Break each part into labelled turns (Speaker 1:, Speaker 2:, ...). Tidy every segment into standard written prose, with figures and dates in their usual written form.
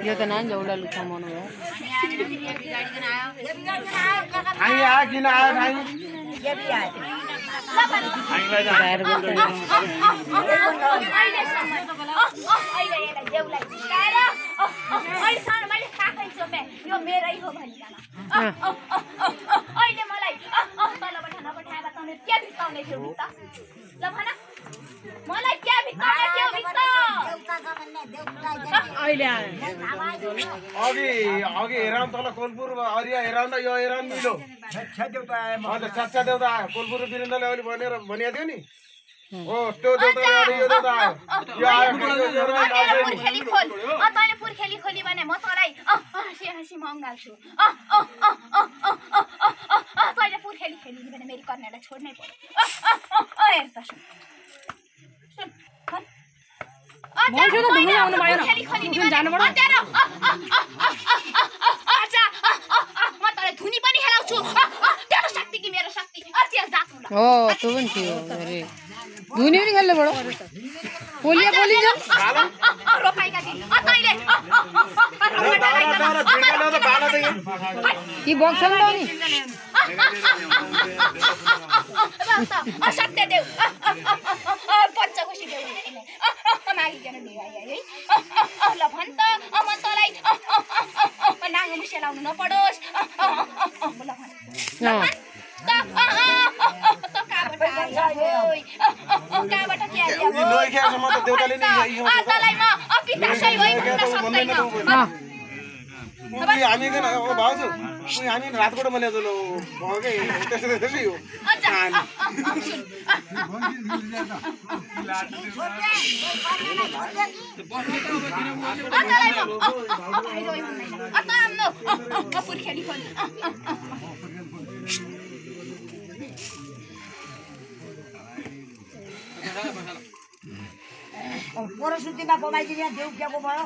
Speaker 1: यो त नान जौडा लुखा मनु भयो
Speaker 2: आई आ किन आयो भाइ
Speaker 3: ये भी आए
Speaker 1: बाहिर बस्छ
Speaker 4: यो मेरै हो भनिकन अहिले मलाई तलबाट नपठाए बताउने के भित्ताउने थियो त ल भन मलाई के भित्ताउने थियो भित्ता
Speaker 1: अहिले आयो
Speaker 2: अघि हेराउन तल कोलपुर अरिया हेराउन यो हेराउन मिलो छ्या देउता आयो कोलपुर वीरेन्द्रले अहिले भनिया थियो नि ओ त्यो देउता आयो यो देउता आयो यो आयो
Speaker 4: खेली खोल तैले पुर्खेली खोली भने म तँलाई हँसी मङ्गाल्छु तैले पुर्खेली खेली भने मेरी कन्यालाई छोड्नै पर्यो हेर त म तँलाई धुनी पनि खेलाउँछु तेरो शक्ति कि मेरो शक्ति
Speaker 1: हो त्यो पनि थियो अरे धुनी पनि खेल्नु पऱ्यो पोलिया पोलिन्छ
Speaker 4: रोपाइका दिन तैले
Speaker 1: कि बक्छ नि त नि
Speaker 4: असत्य देऊ बच्चा खुसी देऊ मागिकन दियो है ल भन त म तँलाई नाङ्गो मुसे लाउनु नपरोस् ल भन कहाँबाट के आयो तँलाई म पिताशै भइ भन्न सक्दैन
Speaker 2: हामी किन ओ भाउजू हामी रातकोट मैले लो भगे त्यसै हो
Speaker 3: परशुतिमा बमाइदिने देउ क्याको भयो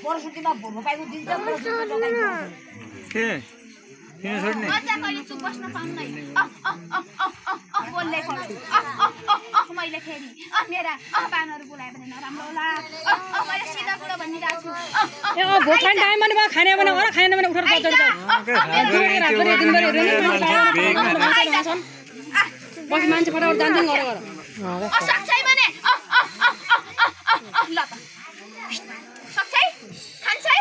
Speaker 3: परशुतिमा भोपाइको दिन्छ
Speaker 2: के छोड्ने
Speaker 4: मजा कहिले चुप बस्न पाउँदै बोल्दै गर्छु मैले फेरि मेरा पानहरू बोलायो भने नराम्रो होला मैले सिधा कुरा भनिरहेको छु
Speaker 1: ए भोकान टाइममा नि खाने भने अरे खाने भने उठेर बजार त बस मान्छे फटाफट जान्छन् गर
Speaker 4: सक्छै भने ल त सक्छै खान्छै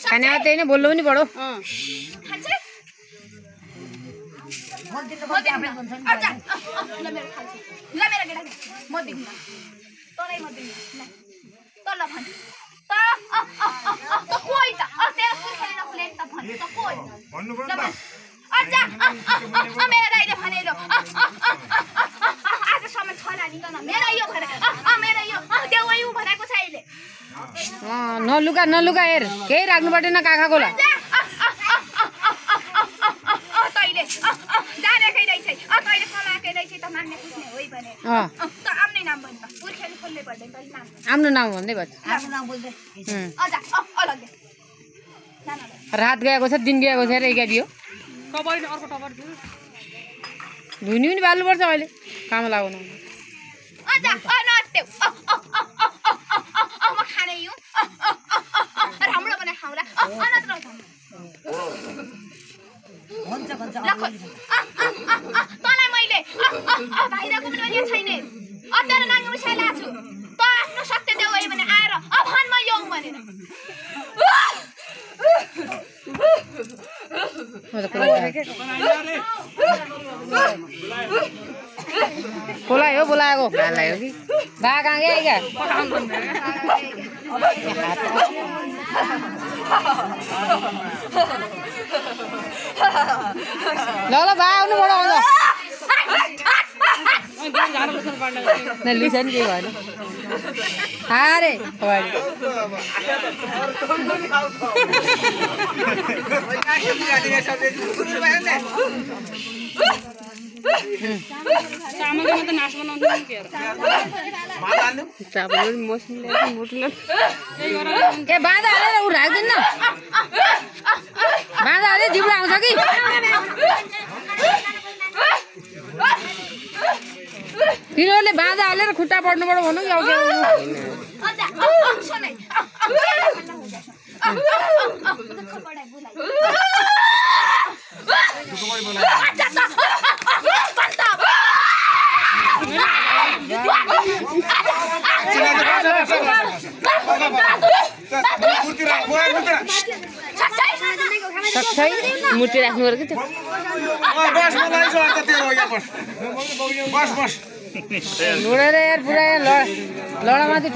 Speaker 1: खाने त्यही नै बोल्नु पनि पढो
Speaker 4: खान्छै अच्छा ल मेरो खान्छु ल मेरो केटा म दिन्न तँलाई म दिन्न त ल भन् त कोही त तेरो पुर्खेली नखुले त भन् त कोही भन्नुपर्छ अच्छा मेरो दाइले भने लो आजसम्म छला नि त न मेरो यो भने मेरो यो देउै उ भनेको छ अहिले
Speaker 1: नलुका हेर केही राख्नु पर्दैन काखाको ला
Speaker 4: तैले जानेकै रहेछ तैले कमाएकै रहेछ त मान्ने पुग्ने होइ भने त आफ्नै नाम भन् त पुर्खेली खोल्नै पर्दैन तैले नाम
Speaker 1: आफ्नो नाम भन्दै भन्छ
Speaker 3: आफ्नो नाम बोल्दै
Speaker 4: अजा अलग
Speaker 1: रात गएको छ दिन गएको छ रे क्या दियो धुनी पनि बाल्नुपर्छ अहिले काम लगाउनु
Speaker 4: अजा नट्यौ म खाने यो राम्रो बना खाउला अनत्र
Speaker 3: भन्छ
Speaker 4: तँलाई मैले बाहिरको पनि भने छैन तेरो नाङ्गो मुसा लाछु त आफ्नो सत्य देऊ है भने आएर भन म यौ भनेर
Speaker 1: बोलायो बोलाएको भाइ हो कि बा कहाँ गयो क्या ल बा आउनु बडो आउँछ लुसेन केही भएन अरे ए बाँधा हालेर उ राख्दैन बाँधा हाले जिब्रो आउँछ कि तिनीहरूले बाँधा हालेर खुट्टा पड्नुबाट भनौँ कि
Speaker 2: सुतुकोई बोला
Speaker 1: सक्छै मूर्ति राख्नु पर्यो कि त्यो
Speaker 2: बस मलाई सो अन्त तेरो यहाँ बस बस
Speaker 1: लडेर यार पुरा लडामाथि